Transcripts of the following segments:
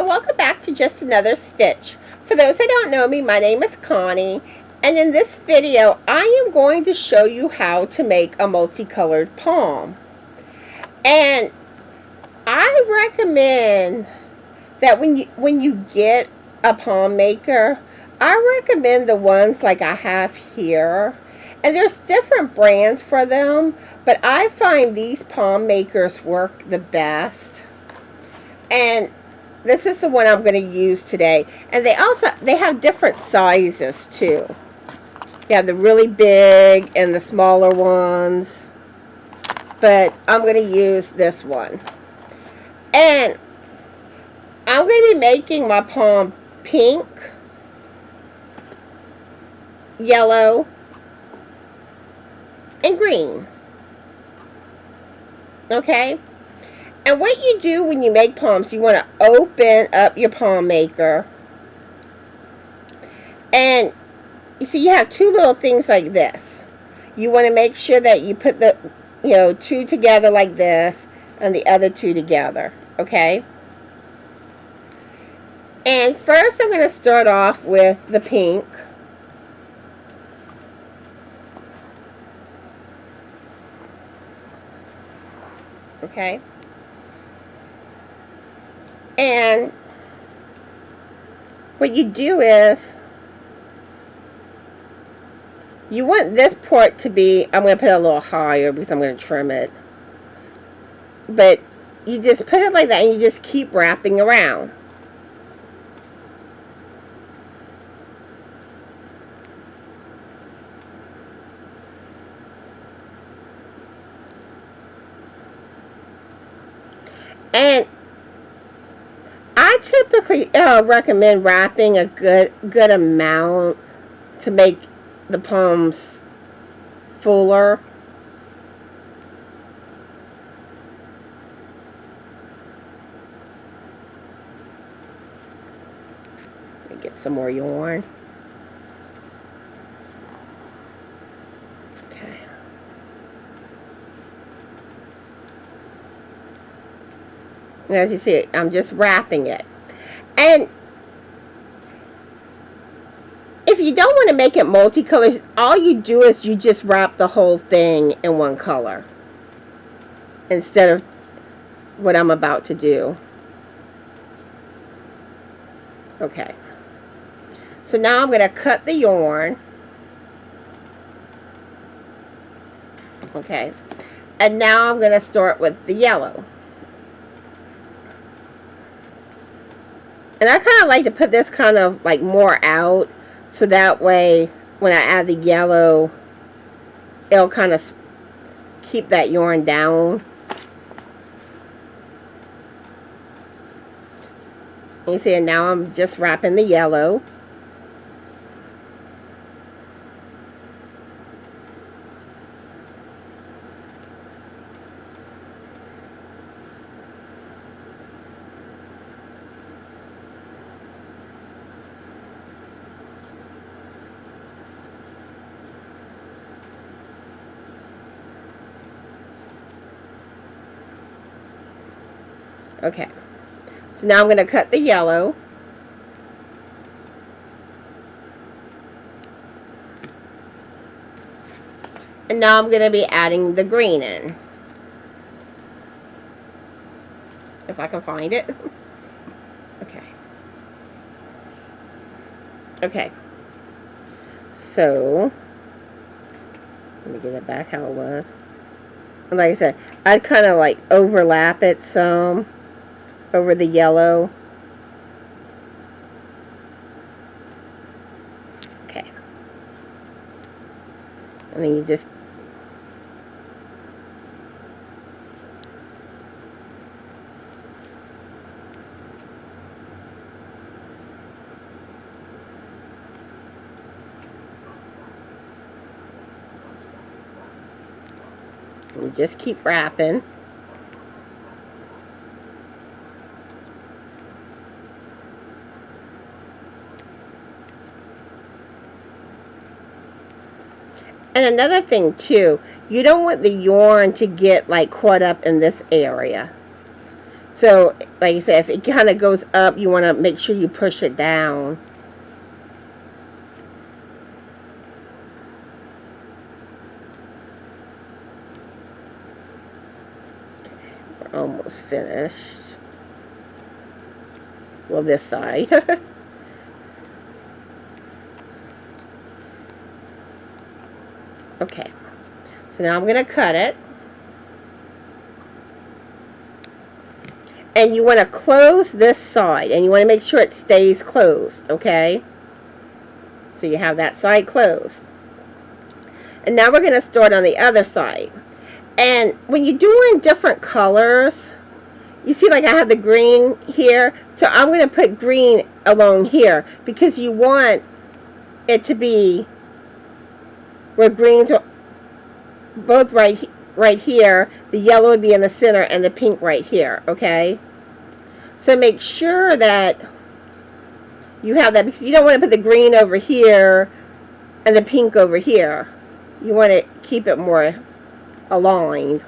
and welcome back to Just Another Stitch. For those that don't know me, my name is Connie, and in this video I am going to show you how to make a multicolored palm. And I recommend that when you get a palm maker, I recommend the ones like I have here. And there's different brands for them, but I find these palm makers work the best. And this is the one I'm going to use today. And they have different sizes too. You have the really big and the smaller ones. But I'm going to use this one. And I'm going to be making my palm pink, yellow, and green. Okay? And what you do when you make palms, you want to open up your palm maker. And you see you have two little things like this. You want to make sure that you put the, two together like this and the other two together. Okay? And first I'm going to start off with the pink. Okay? And what you do is you want this part to be, I'm going to put it a little higher because I'm going to trim it. But you just put it like that and you just keep wrapping around. And I typically recommend wrapping a good amount to make the palms fuller. Let me get some more yarn. Okay. And as you see, I'm just wrapping it. And if you don't want to make it multicolors, all you do is you just wrap the whole thing in one color instead of what I'm about to do. Okay. So now I'm going to cut the yarn. Okay. And now I'm going to start with the yellow. And I kind of like to put this kind of like more out, so that way when I add the yellow, it'll kind of keep that yarn down. You see, and now I'm just wrapping the yellow. Okay, so now I'm going to cut the yellow. And now I'm going to be adding the green in. If I can find it. Okay. Okay. So, let me get it back how it was. And like I said, I'd kind of like overlap it some over the yellow. Okay. And then you just keep wrapping. And another thing too, you don't want the yarn to get like caught up in this area. So, like I said, if it kind of goes up, you want to make sure you push it down. We're almost finished. Well, this side. Okay. So now I'm going to cut it. And you want to close this side. And you want to make sure it stays closed. Okay? So you have that side closed. And now we're going to start on the other side. And when you're doing different colors, you see like I have the green here. So I'm going to put green along here. Because you want it to be where greens are both right here. The yellow would be in the center and the pink right here. Okay? So make sure that you have that, because you don't want to put the green over here and the pink over here. You want to keep it more aligned.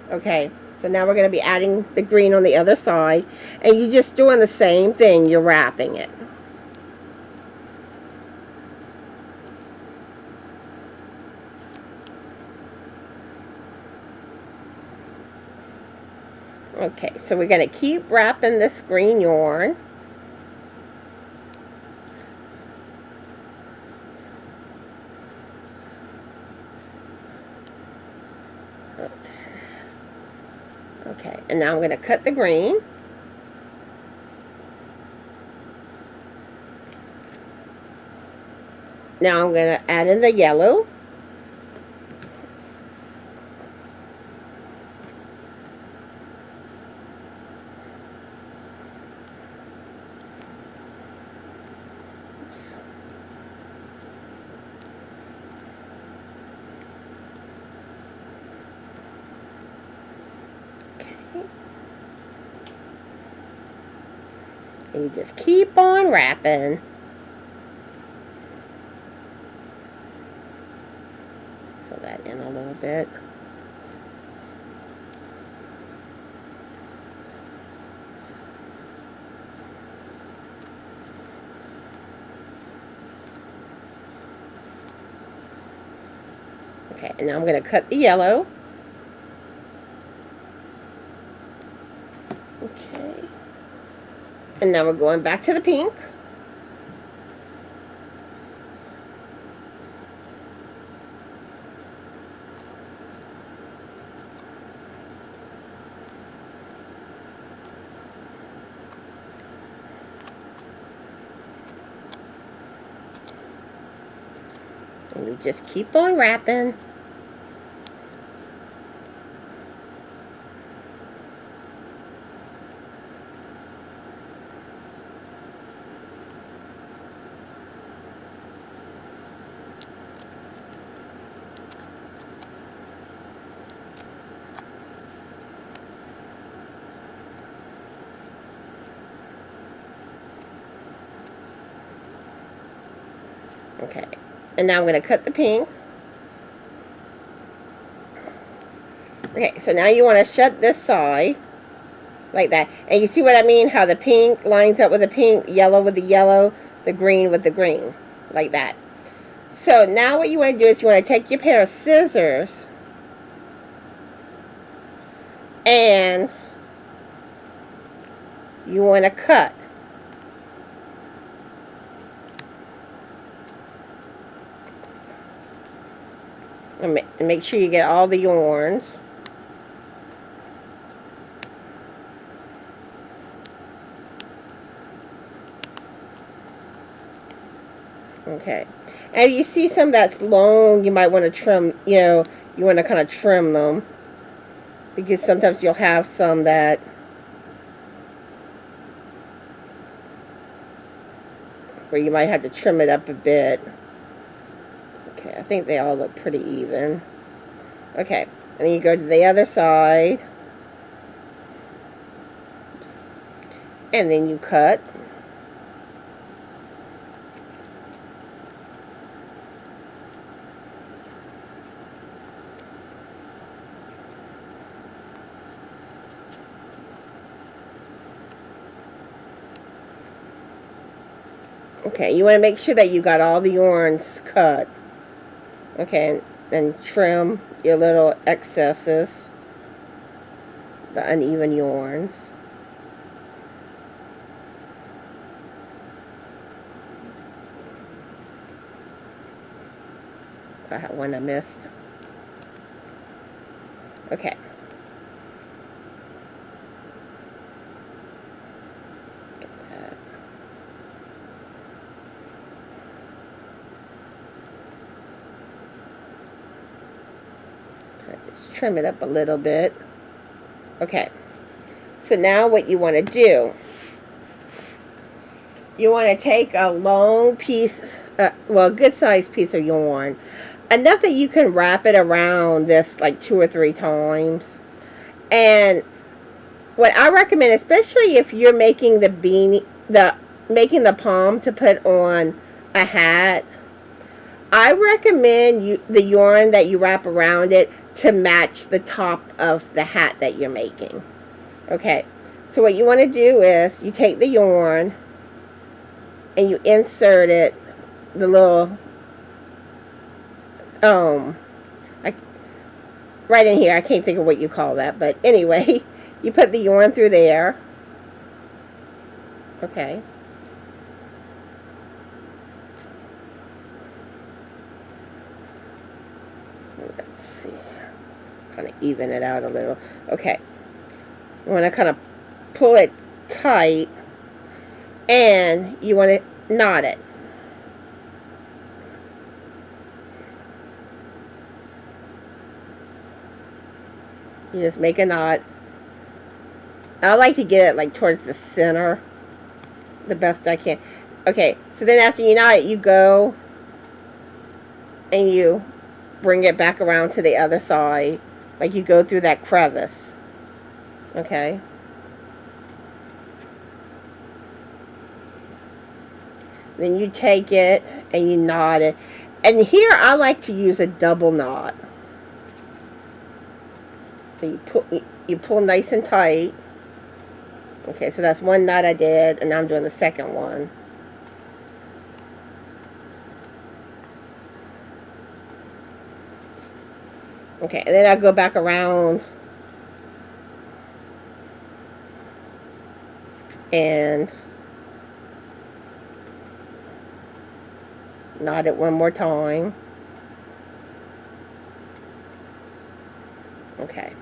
Okay, so now we're going to be adding the green on the other side, and you're just doing the same thing. You're wrapping it. Okay, so we're going to keep wrapping this green yarn. Okay, and now I'm going to cut the green. Now I'm going to add in the yellow. And you just keep on wrapping. Fill that in a little bit. Okay, and now I'm going to cut the yellow. Okay. And now we're going back to the pink. And you just keep on wrapping. Okay, and now I'm going to cut the pink. Okay, so now you want to shut this side like that. And you see what I mean? How the pink lines up with the pink, yellow with the yellow, the green with the green, like that. So now what you want to do is you want to take your pair of scissors and you want to cut. And make sure you get all the yarns. Okay. And if you see some that's long, you might want to trim, you want to kind of trim them. Because sometimes you'll have some that where you might have to trim it up a bit. Okay, I think they all look pretty even. Okay, and then you go to the other side. Oops. And then you cut. Okay, you want to make sure that you got all the yarns cut. Okay, and trim your little excesses, the uneven yarns. I had one I missed. Okay. Just trim it up a little bit. Okay. So now what you want to do, you want to take a long piece, well, a good sized piece of yarn, enough that you can wrap it around this like 2 or 3 times. And what I recommend, especially if you're making the beanie, making the palm to put on a hat, I recommend the yarn that you wrap around it to match the top of the hat that you're making. Okay, so what you want to do is you take the yarn and you insert it, the little I, right in here. I can't think of what you call that, but anyway, you put the yarn through there. Okay. Let's see. Kind of even it out a little. Okay. You want to kind of pull it tight, and you want to knot it. You just make a knot. I like to get it like towards the center the best I can. Okay, so then after you knot it, you go and you bring it back around to the other side. Like you go through that crevice. Okay. Then you take it and you knot it. And here I like to use a double knot. So you pull nice and tight. Okay, so that's one knot I did, and now I'm doing the second one. Okay, and then I go back around and knot it one more time. Okay.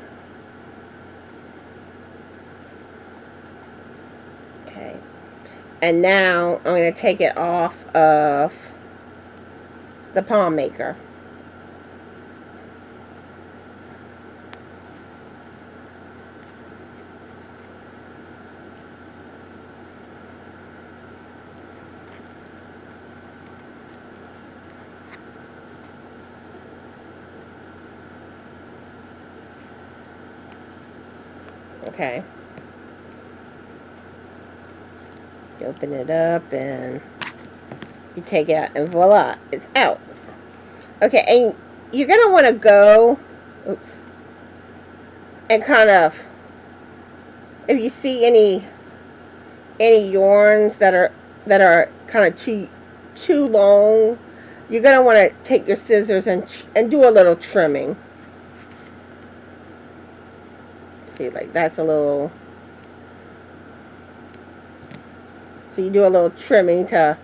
Okay. And now I'm going to take it off of the palm maker. Okay. You open it up and you take it out, and voila, it's out. Okay, and you're going to want to go, oops, and kind of, if you see any yarns that are kind of too long, you're going to want to take your scissors and do a little trimming. See, like that's a little, so you do a little trimming to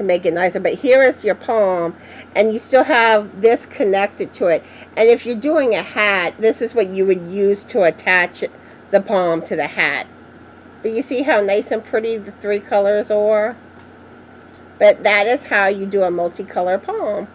make it nicer. But here is your palm, and you still have this connected to it. And if you're doing a hat, this is what you would use to attach the palm to the hat. But you see how nice and pretty the 3 colors are? But that is how you do a multicolor palm.